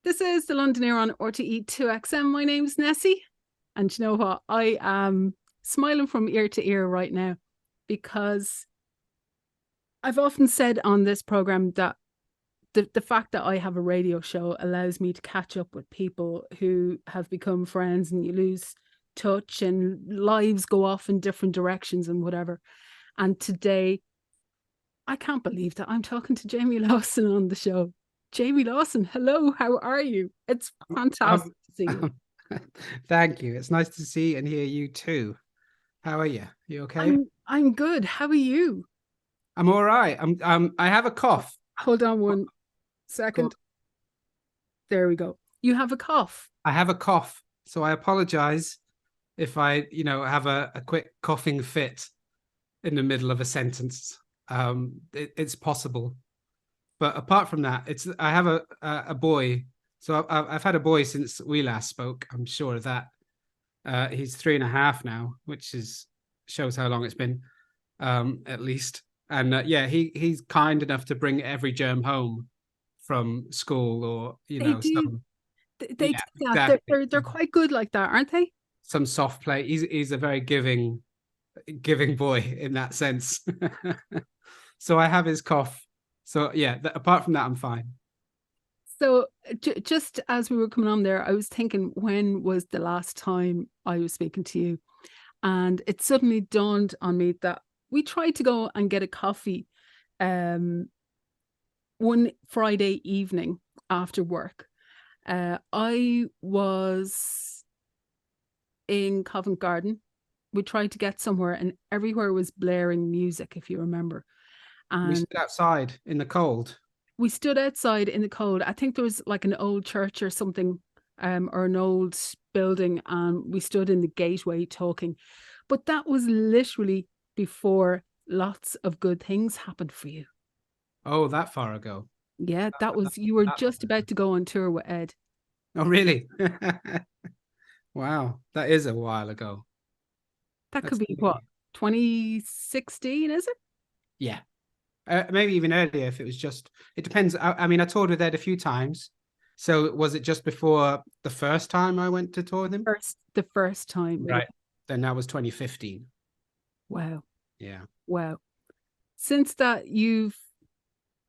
This is the Londoner on RTE2XM. My name's Nessy. And you know what? I am smiling from ear to ear right now because I've often said on this program that the fact that I have a radio show allows me to catch up with people who have become friends, and you lose touch and lives go off in different directions and whatever. And today, I can't believe that I'm talking to Jamie Lawson on the show. Jamie Lawson, hello, how are you? It's fantastic to see you. Thank you. It's nice to see and hear you too. How are you? You okay? I'm good. How are you? I'm all right. I have a cough. Hold on one Go- second. There we go. You have a cough. I have a cough, so I apologize if I have a quick coughing fit in the middle of a sentence. It's possible, but apart from that, I have a boy. So I've had a boy since we last spoke. I'm sure of that. He's 3.5 now, which shows how long it's been, at least. And yeah, he's kind enough to bring every germ home from school, or They do. some, They yeah, do that. exactly, They're quite good like that, aren't they? some soft play. He's a very giving boy in that sense. So I have his cough. So yeah, apart from that, I'm fine. So just as we were coming on there, I was thinking, when was the last time I was speaking to you? And it suddenly dawned on me that we tried to go and get a coffee one Friday evening after work. I was in Covent Garden. We tried to get somewhere, and everywhere was blaring music, if you remember. We And stood outside in the cold. we stood outside in the cold. I think there was like an old church or something, or an old building, and we stood in the gateway talking. But that was literally before lots of good things happened for you. Oh, that far ago. Yeah, that That, was, you were that long just ago. about to go on tour with Ed. Oh, really? Wow, that is a while ago. That could That's be what, 2016, is it? yeah. Maybe even earlier if it was just. It depends. I mean, I toured with Ed a few times. So was it just before the first time I went to tour with him? The first time. Yeah. Right. Then that was 2015. Wow. Yeah. Wow. Since that, you've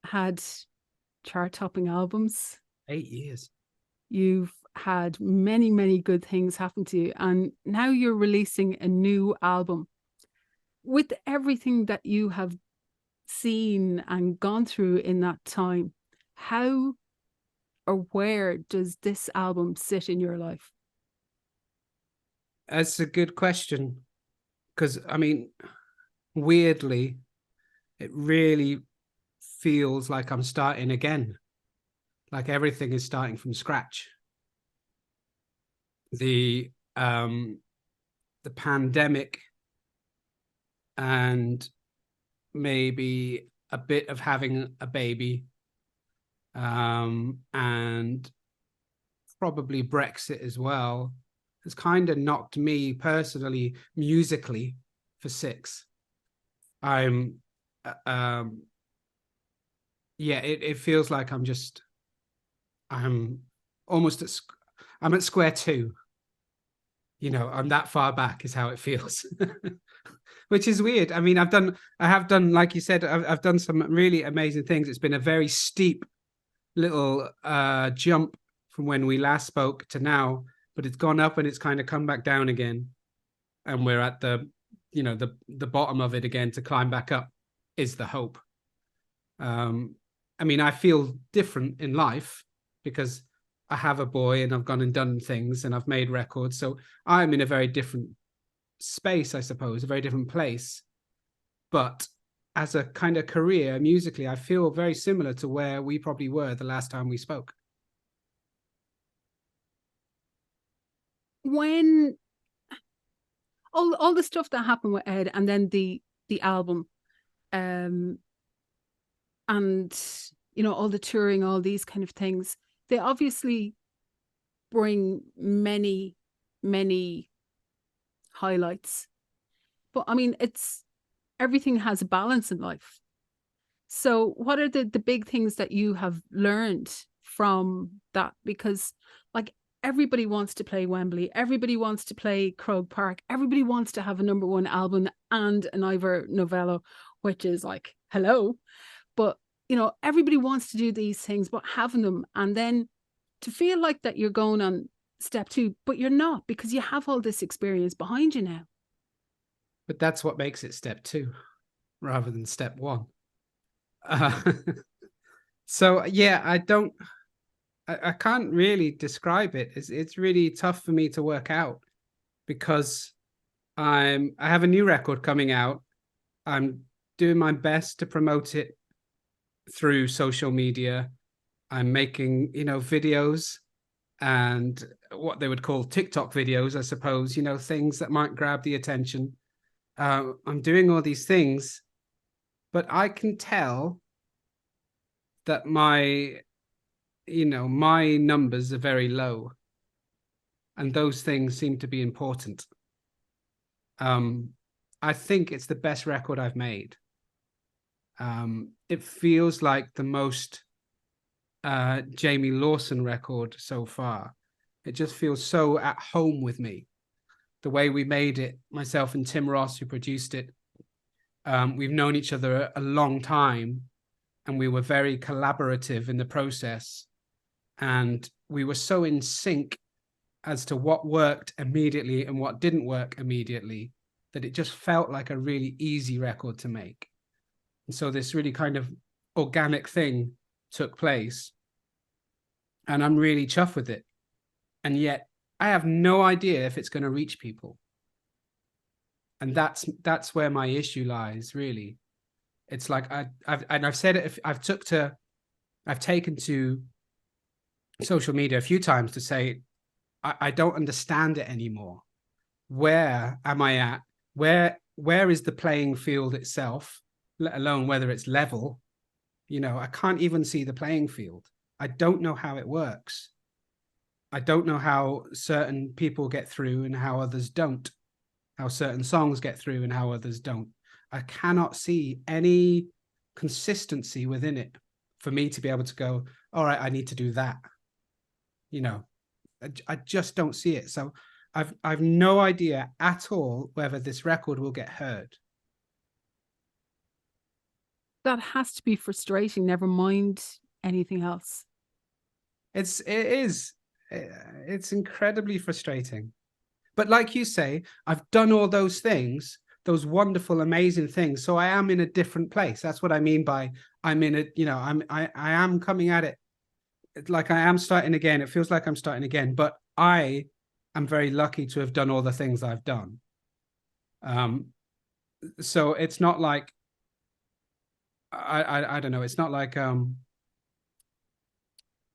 had chart-topping albums. 8 years. You've had many, many good things happen to you. And now you're releasing a new album. With everything that you have seen and gone through in that time, how or where does this album sit in your life? That's a good question. Because, I mean, weirdly, it really feels like I'm starting again. Like everything is starting from scratch. The um the pandemic and maybe a bit of having a baby, and probably Brexit as well, has kind of knocked me personally musically for six. I'm um yeah, it feels like I'm almost I'm at square two. I'm that far back is how it feels. Which is weird. I mean, I have done, like you said, I've done some really amazing things. It's been a very steep little jump from when we last spoke to now, but it's gone up and it's kind of come back down again. And we're at the bottom of it again. To climb back up is the hope. I mean, I feel different in life because I have a boy and I've gone and done things and I've made records. So I'm in a very different space, I suppose, a very different place. But as a kind of career musically, I feel very similar to where we probably were the last time we spoke. When all the stuff that happened with Ed, and then the album, um and all the touring, all these kind of things, they obviously bring many, many highlights. But I mean, it's everything has a balance in life. So what are the big things that you have learned from that, because like everybody wants to play Wembley, everybody wants to play Croke Park, everybody wants to have a #1 album and an Ivor Novello, which is like, hello. But, everybody wants to do these things, but having them, and then to feel like that you're going on step 2, but you're not, because you have all this experience behind you now. But that's what makes it step 2 rather than step 1. Uh, so yeah, I can't really describe it. It's really tough for me to work out, because I have a new record coming out. I'm doing my best to promote it through social media. I'm making, videos, and what they would call TikTok videos, I suppose, things that might grab the attention. I'm doing all these things, but I can tell that my numbers are very low, and those things seem to be important. I think it's the best record I've made. It feels like the most Jamie Lawson record so far. It just feels so at home with me. The way we made it, myself and Tim Ross, who produced it, we've known each other a long time, and we were very collaborative in the process. And we were so in sync as to what worked immediately and what didn't work immediately, that it just felt like a really easy record to make. And so this really kind of organic thing took place, and I'm really chuffed with it. And yet I have no idea if it's going to reach people. And that's where my issue lies, really. It's like I've said it, if I've taken to social media a few times to say, I don't understand it anymore. Where am I at? Where is the playing field itself, let alone whether it's level? I can't even see the playing field. I don't know how it works. I don't know how certain people get through and how others don't, how certain songs get through and how others don't. I cannot see any consistency within it for me to be able to go, all right, I need to do that. I just don't see it. So I've no idea at all whether this record will get heard. That has to be frustrating, never mind anything else. It is. It's incredibly frustrating. But like you say, I've done all those things, those wonderful, amazing things. So I am in a different place. That's what I mean by I'm in it. I am coming at it like I am starting again. It feels like I'm starting again, but I am very lucky to have done all the things I've done. So it's not like I don't know. It's not like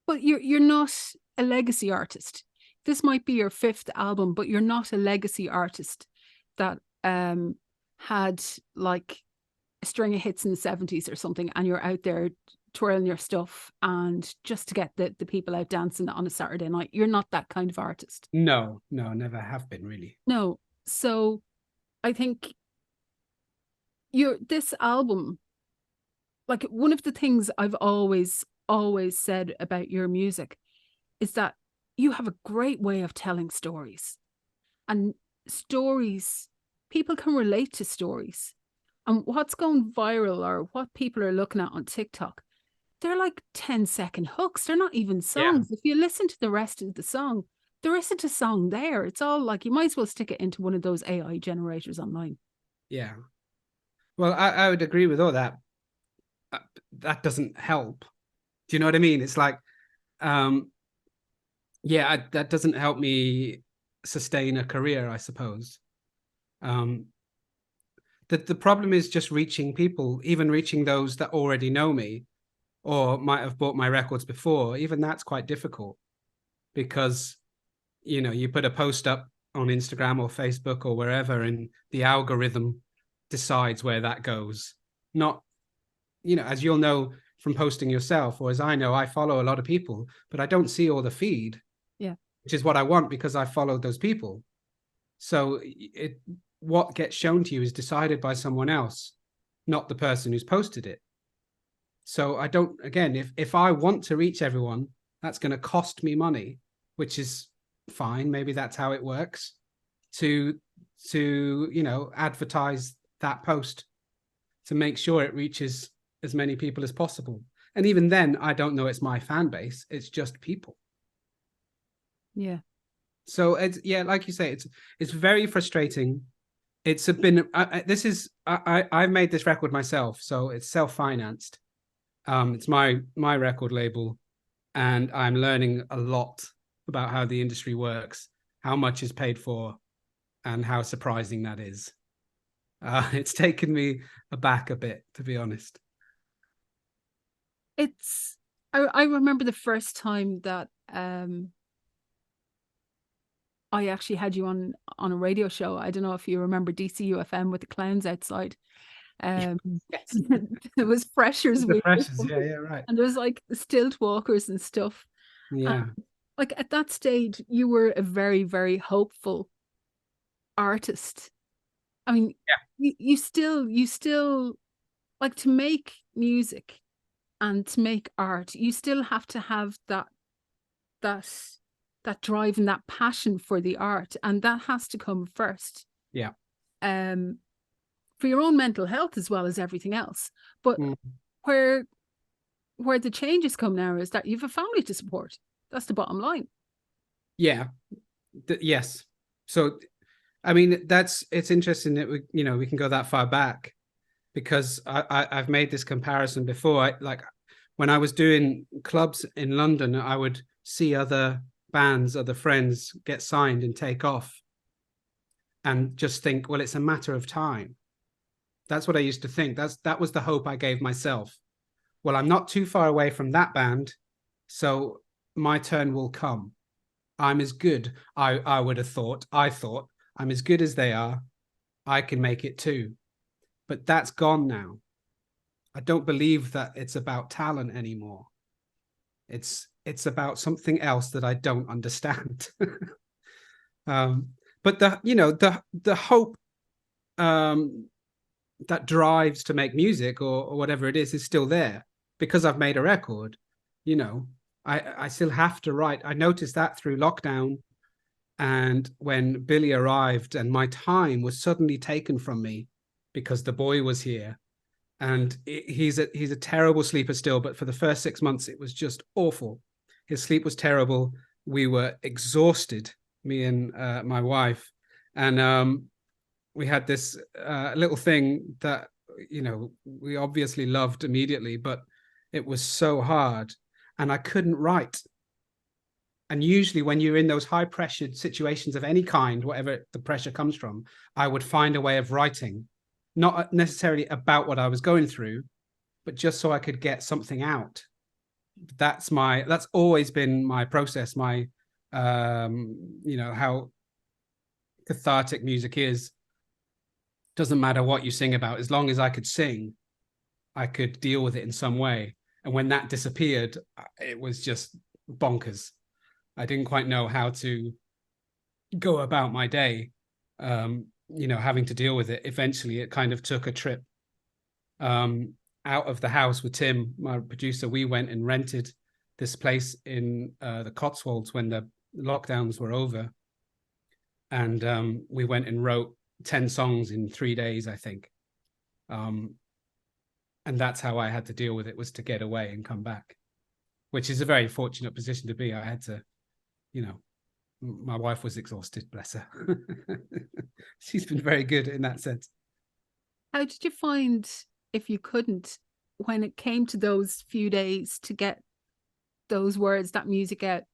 But you're not a legacy artist. This might be your 5th album, but you're not a legacy artist that had like a string of hits in the 70s or something, and you're out there twirling your stuff and just to get the people out dancing on a Saturday night. You're not that kind of artist. No, never have been, really. No. So I think this album, like, one of the things I've always said about your music is that you have a great way of telling stories, and stories, people can relate to stories. And what's going viral or what people are looking at on TikTok, they're like 10-second hooks. They're not even songs. Yeah. If you listen to the rest of the song, there isn't a song there. It's all like, you might as well stick it into one of those AI generators online. Yeah. Well, I would agree with all that. That doesn't help. Do you know what I mean? It's like, that doesn't help me sustain a career, I suppose. The problem is just reaching people, even reaching those that already know me or might have bought my records before. Even that's quite difficult, because, you put a post up on Instagram or Facebook or wherever, and the algorithm decides where that goes. Not, as you'll know from posting yourself, or as I know, I follow a lot of people, but I don't see all the feed. Yeah. Which is what I want, because I followed those people. So what gets shown to you is decided by someone else, not the person who's posted it. So I don't, again, if I want to reach everyone, That's going to cost me money, which is fine. Maybe that's how it works, to advertise that post, to make sure it reaches as many people as possible. And even then, I don't know it's my fan base. It's just people. Yeah. So it's, yeah, like you say, it's very frustrating. It's been I've made this record myself, so it's self-financed. It's my record label, and I'm learning a lot about how the industry works, how much is paid for, and how surprising that is. It's taken me aback a bit, to be honest. I remember the first time that I actually had you on a radio show. I don't know if you remember DCUFM with the clowns outside. Yes, It was Freshers the Week, freshers. Yeah, right. and there was like stilt walkers and stuff. Yeah, Like at that stage, you were a very, very hopeful artist. I mean, yeah, you still like to make music and to make art. You still have to have that that drive and that passion for the art, and that has to come first. yeah. Um, for your own mental health as well as everything else. But Mm. where the changes come now is that you have a family to support. That's the bottom line. Yeah. Yes. So, I mean, it's interesting that we can go that far back, because I've made this comparison before. Like when I was doing clubs in London, I would see other bands, other friends get signed and take off, and just think, well, it's a matter of time. That's what I used to think. That was the hope I gave myself. Well, I'm not too far away from that band, so my turn will come. I'm as good. I would have thought. I thought I'm as good as they are. I can make it too. But that's gone now. I don't believe that it's about talent anymore. It's about something else that I don't understand. But the hope that drives to make music, or whatever it is still there, because I've made a record. I still have to write. I noticed that through lockdown, and when Billy arrived and my time was suddenly taken from me because the boy was here. And he's a terrible sleeper still, but for the first 6 months it was just awful. His sleep was terrible. We were exhausted, me and my wife, and we had this little thing that we obviously loved immediately, but it was so hard, and I couldn't write. And usually when you're in those high pressured situations of any kind, whatever the pressure comes from, I would find a way of writing, not necessarily about what I was going through, but just so I could get something out. That's always been my process, my how cathartic music is. Doesn't matter what you sing about, as long as I could sing, I could deal with it in some way. And when that disappeared, it was just bonkers. I didn't quite know how to go about my day, having to deal with it. Eventually, it kind of took a trip out of the house with Tim, my producer. We went and rented this place in the Cotswolds when the lockdowns were over. And we went and wrote 10 songs in 3 days, I think. And that's how I had to deal with it, was to get away and come back, which is a very fortunate position to be. I had to, my wife was exhausted, bless her. She's been very good in that sense. How did you find, if you couldn't, when it came to those few days to get those words, that music out,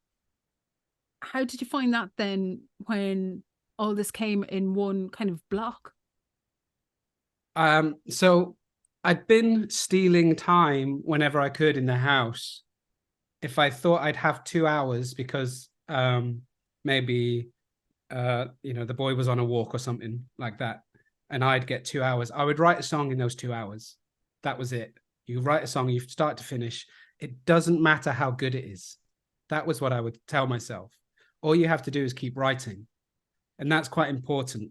how did you find that then when all this came in one kind of block? So I'd been stealing time whenever I could in the house. If I thought I'd have 2 hours because maybe the boy was on a walk or something like that, and I'd get 2 hours, I would write a song in those 2 hours. That was it. You write a song, you start to finish. It doesn't matter how good it is. That was what I would tell myself. All you have to do is keep writing. And that's quite important,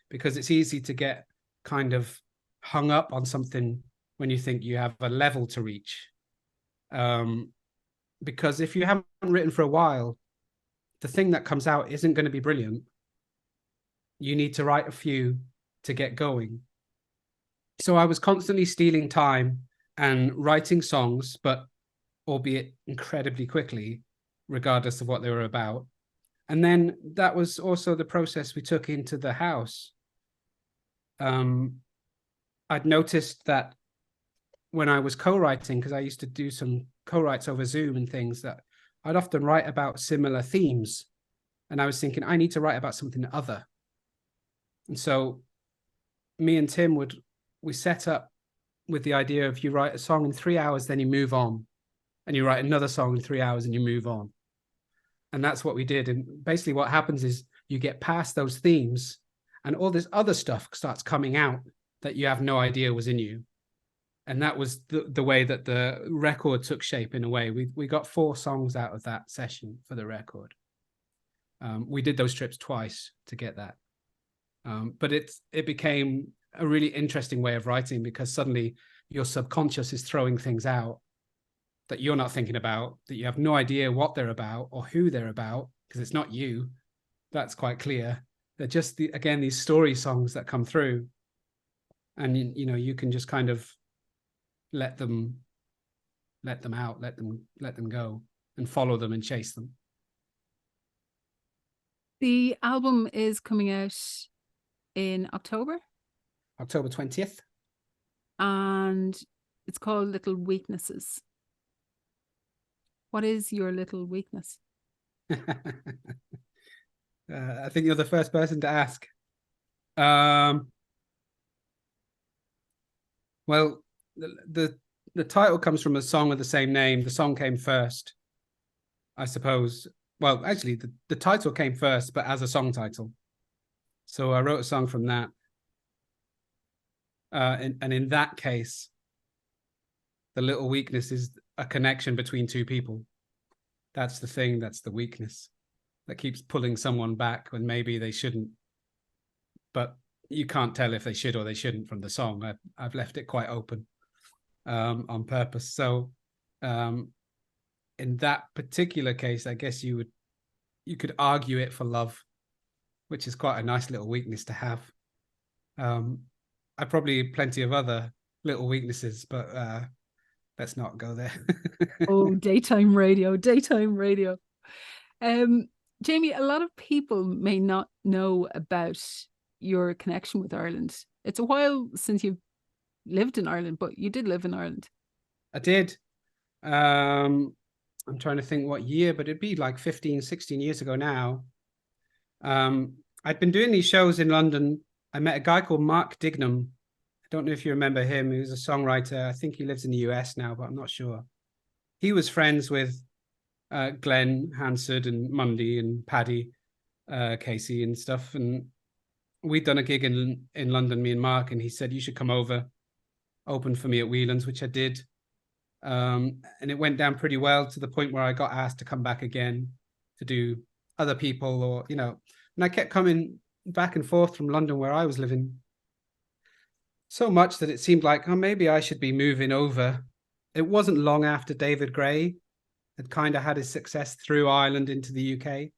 because it's easy to get kind of hung up on something when you think you have a level to reach. because if you haven't written for a while, the thing that comes out isn't going to be brilliant. You need to write a few to get going. So I was constantly stealing time and writing songs, but albeit incredibly quickly, regardless of what they were about. And then that was also the process we took into the house. I'd noticed that when I was co-writing, because I used to do some co-writes over Zoom and things, that I'd often write about similar themes. And I was thinking, I need to write about something other. And so me and Tim we set up with the idea of you write a song in 3 hours, then you move on. And you write another song in 3 hours and you move on. And that's what we did. And basically what happens is you get past those themes and all this other stuff starts coming out that you have no idea was in you. And that was the way that the record took shape in a way. We got 4 songs out of that session for the record. We did those trips twice to get that. But it became a really interesting way of writing because suddenly your subconscious is throwing things out that you're not thinking about, that you have no idea what they're about or who they're about, because it's not you. That's quite clear. They're just, again, these story songs that come through. And, you can just kind of let them out, let them go and follow them and chase them. The album is coming out in October 20th. And it's called Little Weaknesses. What is your little weakness? I think you're the first person to ask. Well, the title comes from a song of the same name. The song came first, I suppose. Well, actually, the title came first, but as a song title. So I wrote a song from that. And in that case, the little weakness is a connection between 2 people. That's the thing, that's the weakness that keeps pulling someone back when maybe they shouldn't. But you can't tell if they should or they shouldn't from the song. I've left it quite open on purpose. So in that particular case, I guess you could argue it for love, which is quite a nice little weakness to have. I probably have plenty of other little weaknesses, but let's not go there. Oh, daytime radio. Jamie, a lot of people may not know about your connection with Ireland. It's a while since you've lived in Ireland, but you did live in Ireland. I did. I'm trying to think what year, but it'd be like 15, 16 years ago now. I'd been doing these shows in London. I met a guy called Mark Dignam. I don't know if you remember him. He was a songwriter. I think he lives in the US now, but I'm not sure. He was friends with Glenn Hansard and Mundy and Paddy Casey and stuff. And we'd done a gig in London, me and Mark, and he said, you should come over, open for me at Whelan's, which I did. And it went down pretty well to the point where I got asked to come back again to do other people or, and I kept coming back and forth from London where I was living so much that it seemed like, maybe I should be moving over. It wasn't long after David Gray had kind of had his success through Ireland into the UK.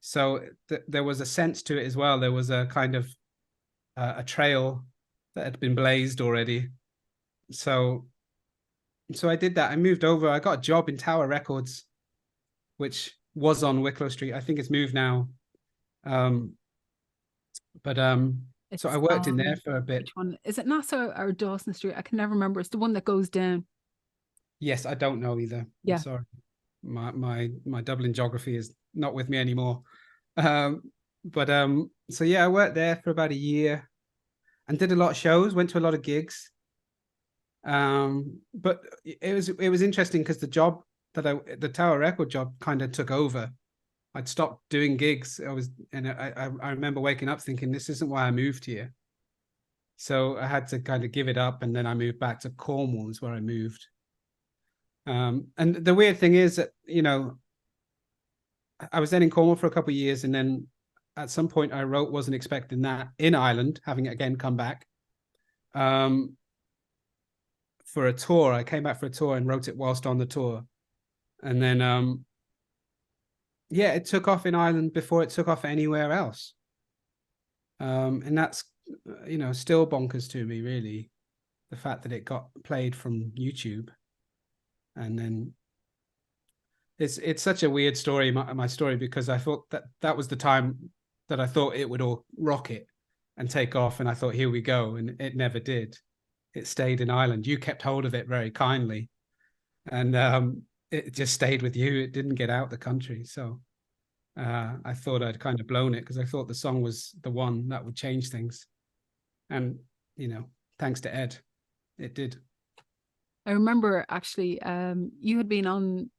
So there was a sense to it as well. There was a kind of a trail that had been blazed already. So I did that. I moved over. I got a job in Tower Records, which was on Wicklow Street. I think it's moved now. So I worked in there for a bit. Which one? Is it Nassau or Dawson Street? I can never remember. It's the one that goes down. Yes, I don't know either. Yeah. I'm sorry. My Dublin geography is not with me anymore. So yeah, I worked there for about a year and did a lot of shows, went to a lot of gigs. But it was interesting because the job the Tower Record job kind of took over. I'd stopped doing gigs. I remember waking up thinking, this isn't why I moved here. So I had to kind of give it up, and then I moved back to Cornwall, is where I moved. And the weird thing is that, I was then in Cornwall for a couple of years, and then at some point I wrote Wasn't Expecting That in Ireland, having again come back for a tour. I came back for a tour and wrote it whilst on the tour. And then yeah, it took off in Ireland before it took off anywhere else. And that's still bonkers to me, really, the fact that it got played from YouTube. And then it's such a weird story, my story, because I thought that was the time that I thought it would all rocket and take off, and I thought, here we go, and it never did. It stayed in Ireland. You kept hold of it very kindly, and it just stayed with you. It didn't get out the country. So I thought I'd kind of blown it, because I thought the song was the one that would change things. And, thanks to Ed, it did. I remember actually, you had been on,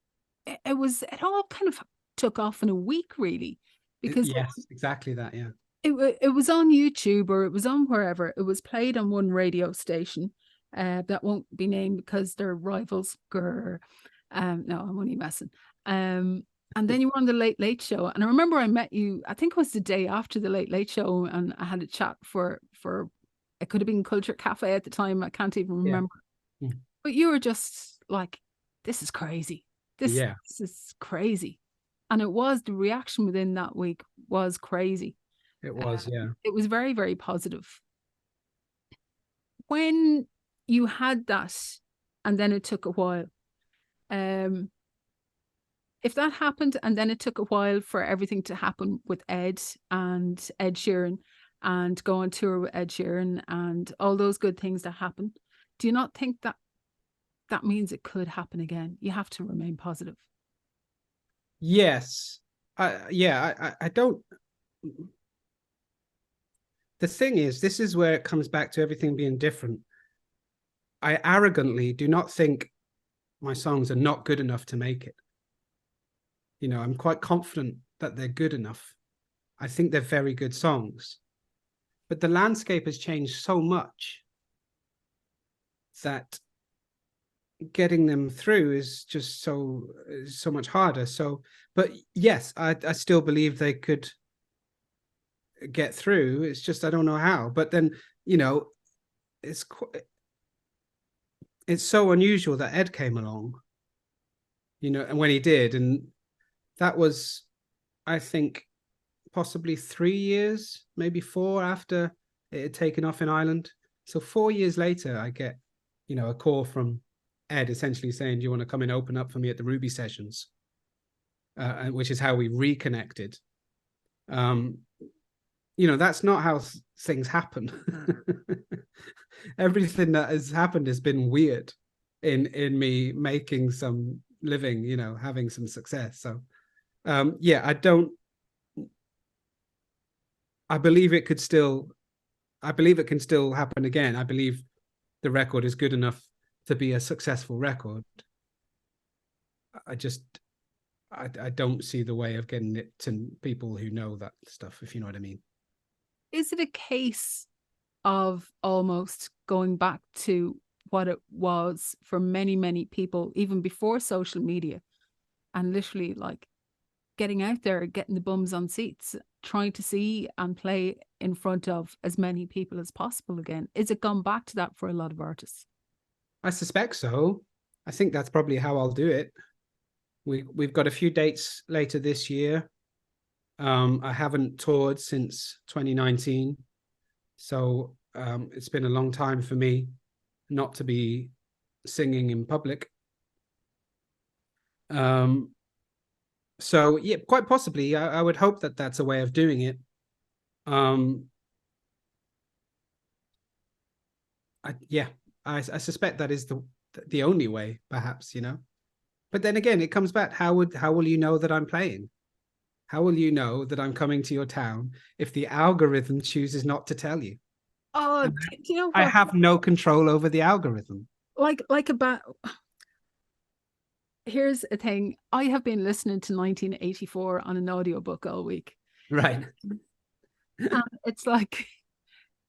it all kind of took off in a week, really, because Yes, exactly that. Yeah. it was on YouTube, or it was on wherever. It was played on one radio station that won't be named because they're rivals. Grr. No, I'm only messing. And then you were on the Late Late Show, and I remember I met you. I think it was the day after the Late Late Show, and I had a chat for it could have been Culture Cafe at the time. I can't even remember. Yeah. But you were just like, "This is crazy. Yeah. This is crazy," and it was, the reaction within that week was crazy. It was, yeah. It was very, very positive. When you had that, and then it took a while, if that happened and then it took a while for everything to happen with Ed and Ed Sheeran, and go on tour with Ed Sheeran and all those good things that happen, do you not think that that means it could happen again? You have to remain positive. Yes. I don't. The thing is, this is where it comes back to everything being different. I arrogantly do not think my songs are not good enough to make it. I'm quite confident that they're good enough. I think they're very good songs. But the landscape has changed so much that getting them through is just so much harder. So, but yes, I still believe they could get through. It's just I don't know how. But then it's so unusual that Ed came along, and when he did, and that was, I think, possibly 3 years, maybe 4 after it had taken off in Ireland. So 4 years later, I get, a call from Ed essentially saying, "Do you want to come and open up for me at the Ruby sessions?" Which is how we reconnected. That's not how things happen. Everything that has happened has been weird in me making some living, having some success. So yeah, I believe it can still happen again. I believe the record is good enough to be a successful record. I don't see the way of getting it to people who know that stuff, if you know what I mean. Is it a case of almost going back to what it was for many, many people, even before social media, and literally like getting out there, getting the bums on seats, trying to see and play in front of as many people as possible again? Is it gone back to that for a lot of artists? I suspect so. I think that's probably how I'll do it. We've got a few dates later this year. I haven't toured since 2019, so it's been a long time for me not to be singing in public. So yeah, quite possibly, I would hope that that's a way of doing it. I suspect that is the only way, perhaps, But then again, it comes back. How will you know that I'm playing? How will you know that I'm coming to your town if the algorithm chooses not to tell you? Oh, do you know what? I have no control over the algorithm. Like about, here's a thing. I have been listening to 1984 on an audiobook all week. Right. And it's like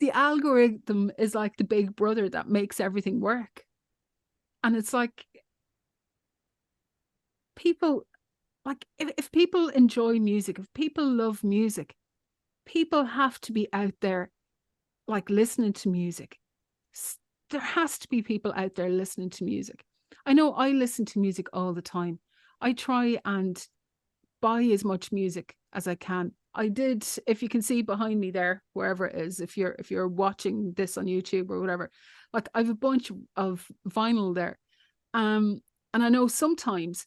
the algorithm is like the big brother that makes everything work. And it's like people, like if people enjoy music, if people love music, people have to be out there like listening to music. There has to be people out there listening to music. I know I listen to music all the time. I try and buy as much music as I can. I did, if you can see behind me there, wherever it is, if you're watching this on YouTube or whatever, like I have a bunch of vinyl there. And I know sometimes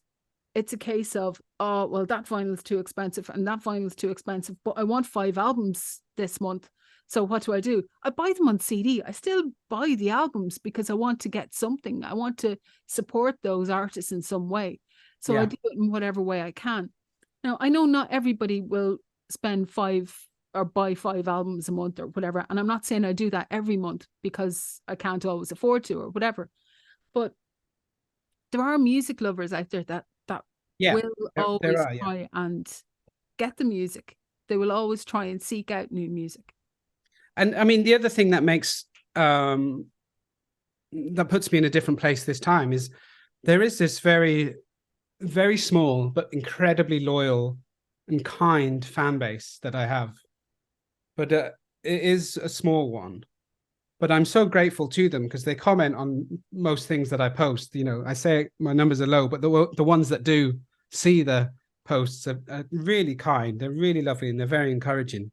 it's a case of, oh, well, that vinyl is too expensive and that vinyl is too expensive, but I want 5 albums this month. So what do? I buy them on CD. I still buy the albums because I want to get something. I want to support those artists in some way. So I Yeah. do it in whatever way I can. Now, I know not everybody will spend 5 albums a month or whatever. And I'm not saying I do that every month because I can't always afford to or whatever. But there are music lovers out there that Yeah. will There always are, yeah. try and get the music. They will always try and seek out new music. And I mean, the other thing that makes that puts me in a different place this time is there is this very, very small but incredibly loyal and kind fan base that I have. But it is a small one. But I'm so grateful to them because they comment on most things that I post. You know, I say my numbers are low, but the ones that do see the posts are really kind. They're really lovely and they're very encouraging.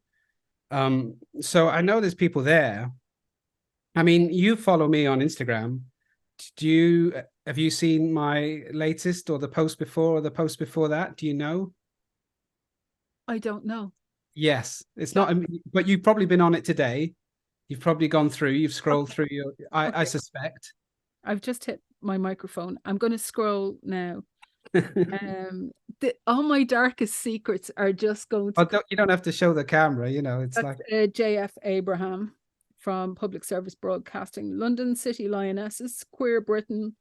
So I know there's people there. I mean, you follow me on Instagram. Do you have you seen my latest or the post before or the post before that? Do you know? I don't know. Yes, it's not, but you've probably been on it today. You've probably gone through, you've scrolled Okay. through I Okay. suspect. I've just hit my microphone. I'm going to scroll now. All my darkest secrets are just going to Oh, come. you don't have to show the camera, you know, it's That's like, JF Abraham from Public Service Broadcasting, London City Lionesses, Queer Britain.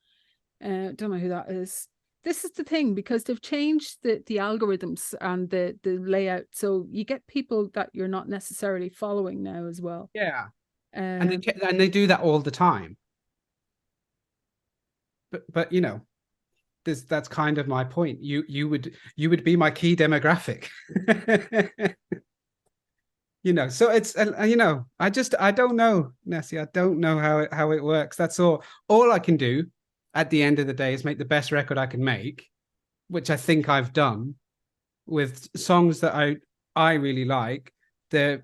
Don't know who that is. This is the thing, because they've changed the algorithms and the layout, so you get people that you're not necessarily following now as well. yeah. And Um, they do that all the time. But you know, that's kind of my point. You would be my key demographic. You know, so it's you know, I don't know, Nessy. I don't know how it works. That's all I can do at the end of the day is make the best record I can make, which I think I've done with songs that I really like. They're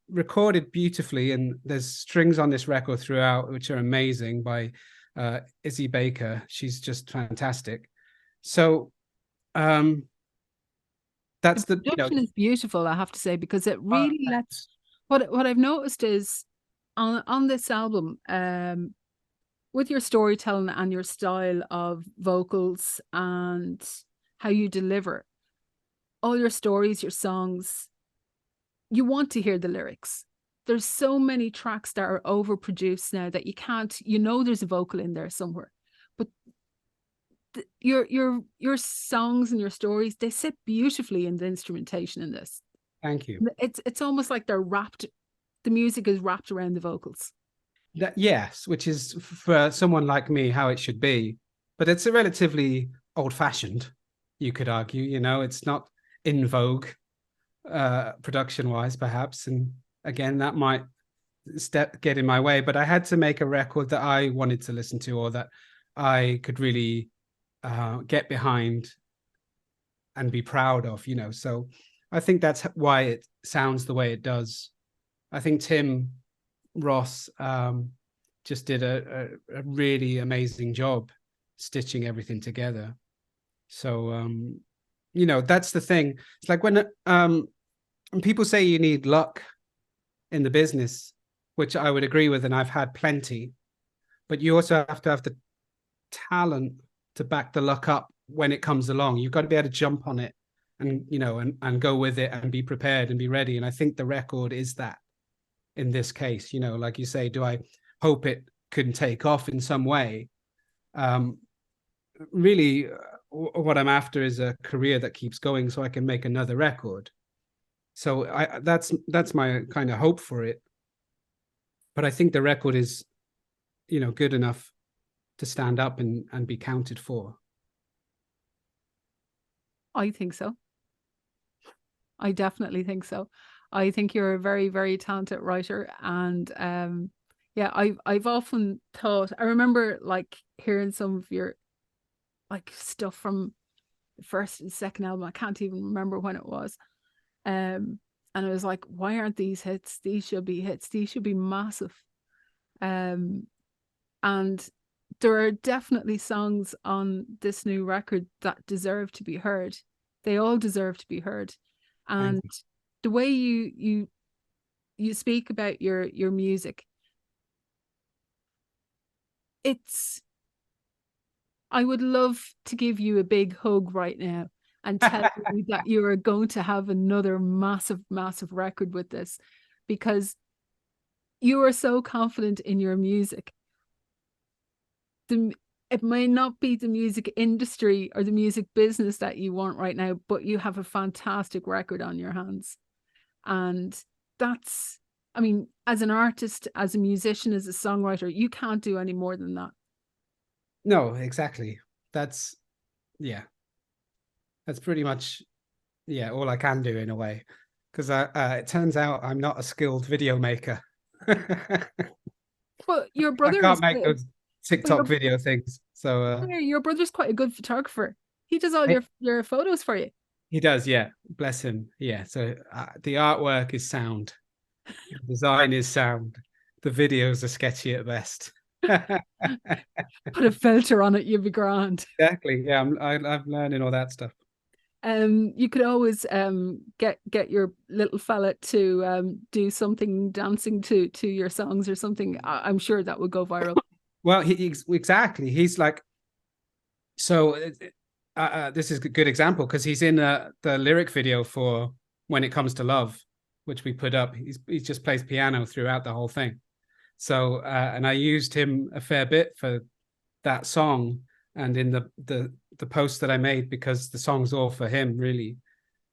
recorded beautifully, and there's strings on this record throughout, which are amazing by Izzy Baker. She's just fantastic. So the that's production is beautiful, I have to say, because it uh, really lets. What I've noticed is on this album, with your storytelling and your style of vocals and how you deliver all your stories, your songs, you want to hear the lyrics. There's so many tracks that are overproduced now that you can't, there's a vocal in there somewhere. But your songs and your stories, they sit beautifully in the instrumentation in this. thank you. It's almost like they're wrapped, the music is wrapped around the vocals. Yes, which is for someone like me how it should be, but it's a relatively old-fashioned, you could argue. You know, it's not in vogue production-wise, perhaps, and again, that might get in my way. But I had to make a record that I wanted to listen to, or that I could really get behind and be proud of. You know, so I think that's why it sounds the way it does. I think Tim Ross just did a really amazing job stitching everything together. So you know, that's the thing. It's like when people say you need luck in the business, which I would agree with, and I've had plenty, but you also have to have the talent to back the luck up when it comes along. You've got to be able to jump on it and, you know, and go with it and be prepared and be ready. And I think the record is that in this case. You know, like you say, do I hope it can take off in some way? Really, what I'm after is a career that keeps going so I can make another record. So that's my kind of hope for it. But I think the record is, you know, good enough to stand up and be counted for. I think so. I definitely think so. I think you're a very, very talented writer. And yeah, I've often thought, I remember like hearing some of your like stuff from the first and second album. I can't even remember when it was. And I was like, why aren't these hits? These should be hits. These should be massive. And there are definitely songs on this new record that deserve to be heard. They all deserve to be heard. Thank And you. the way you speak about your music, it's I would love to give you a big hug right now and tell you that you are going to have another massive, massive record with this, because you are so confident in your music. It may not be the music industry or the music business that you want right now, but you have a fantastic record on your hands. And that's, I mean, as an artist, as a musician, as a songwriter, you can't do any more than that. No, exactly. That's yeah. That's pretty much all I can do in a way, because it turns out I'm not a skilled video maker. But your I brother is can't make quite a, those but TikTok video things. So your brother's quite a good photographer. He does all your photos for you. he does, yeah. Bless him. Yeah. So the artwork is sound, the design is sound, the videos are sketchy at best. Put a filter on it, you'd be grand. Exactly. Yeah, I'm learning all that stuff. You could always get your little fella to do something dancing to your songs or something. I'm sure that would go viral. Well, exactly. He's like, so this is a good example because he's in the lyric video for When It Comes to Love, which we put up. He just plays piano throughout the whole thing. So and I used him a fair bit for that song and in the post that I made, because the song's all for him really.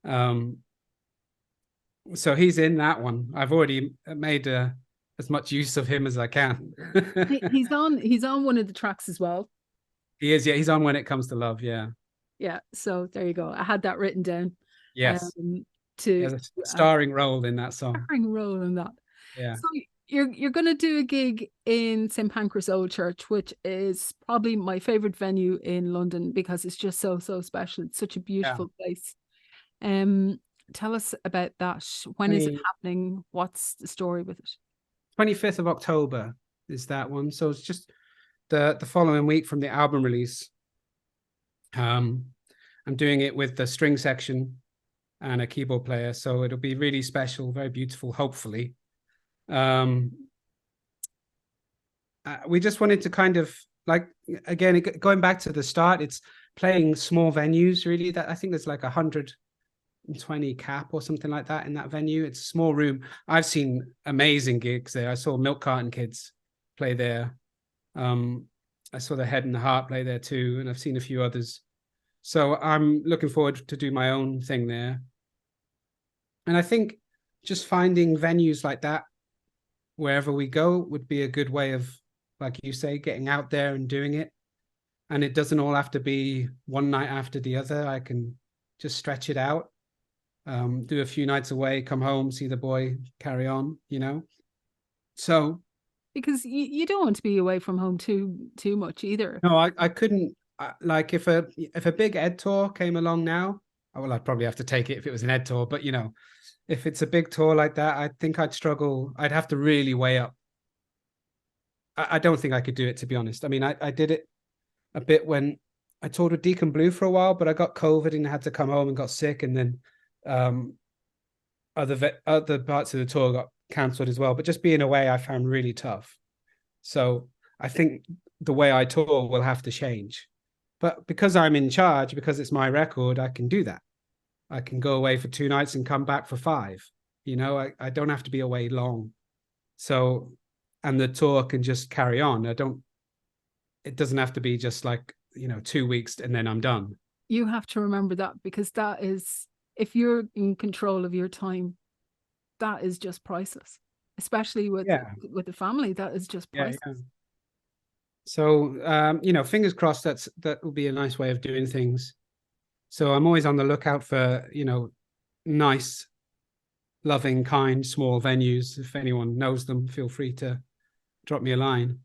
So he's in that one. I've already made as much use of him as I can. He's on one of the tracks as well. He is, yeah. He's on When It Comes to Love, yeah. Yeah, so there you go. I had that written down. Yes. He To has a starring role in that song. starring role in that. Yeah. So you're going to do a gig in St Pancras Old Church, which is probably my favorite venue in London because it's just so special. It's such a beautiful place. Tell us about that. When is it happening? What's the story with it? 25th of October is that one. So it's just the following week from the album release. I'm doing it with the string section and a keyboard player, so it'll be really special, very beautiful, hopefully. We just wanted to kind of, like, again, going back to the start, it's playing small venues really. That I think there's like 120 cap or something like that in that venue. It's a small room. I've seen amazing gigs there. I saw Milk Carton Kids play there. I saw the Head and the Heart play there too, and I've seen a few others. So I'm looking forward to do my own thing there. And I think just finding venues like that wherever we go would be a good way of, like you say, getting out there and doing it. And it doesn't all have to be one night after the other. I can just stretch it out, do a few nights away, come home, see the boy, carry on, So because you don't want to be away from home too much either. No, I couldn't. Like if a big Ed tour came along now, well, I'd probably have to take it if it was an Ed tour. But if it's a big tour like that, I think I'd struggle. I'd have to really weigh up. I don't think I could do it, to be honest. I mean, I did it a bit when I toured with Deacon Blue for a while, but I got COVID and had to come home and got sick, and then other parts of the tour got cancelled as well. But just being away, I found really tough. So I think the way I tour will have to change. But because I'm in charge, because it's my record, I can do that. I can go away for 2 nights and come back for 5. I don't have to be away long. So, and the tour can just carry on. It doesn't have to be just like, 2 weeks and then I'm done. You have to remember that, because that is, if you're in control of your time, that is just priceless, especially with the family. That is just priceless. Yeah. So, fingers crossed that will be a nice way of doing things. So I'm always on the lookout for, nice, loving, kind, small venues. If anyone knows them, feel free to drop me a line.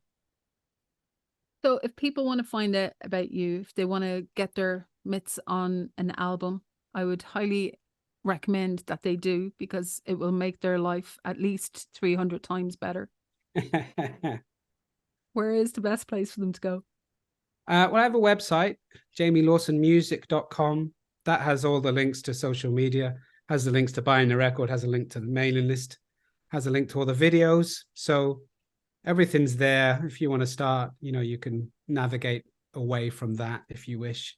So if people want to find out about you, if they want to get their mitts on an album, I would highly recommend that they do, because it will make their life at least 300 times better. Where is the best place for them to go? Well, I have a website, jamielawsonmusic.com. That has all the links to social media, has the links to buying the record, has a link to the mailing list, has a link to all the videos. So everything's there. If you want to start, you can navigate away from that if you wish,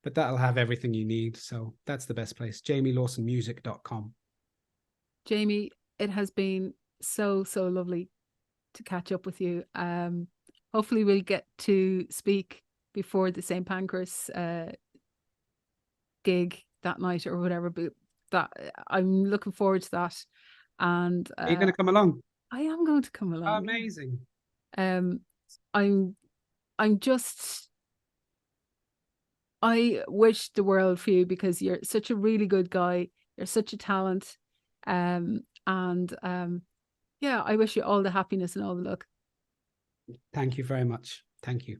but that'll have everything you need. So that's the best place, jamielawsonmusic.com. Jamie, it has been so lovely to catch up with you. Hopefully we'll get to speak before the St. Pancras gig that night or whatever, but that I'm looking forward to that. And Are you going to come along? I am going to come along. Amazing. I'm just, I wish the world for you, because you're such a really good guy. You're such a talent. Yeah, I wish you all the happiness and all the luck. Thank you very much. Thank you.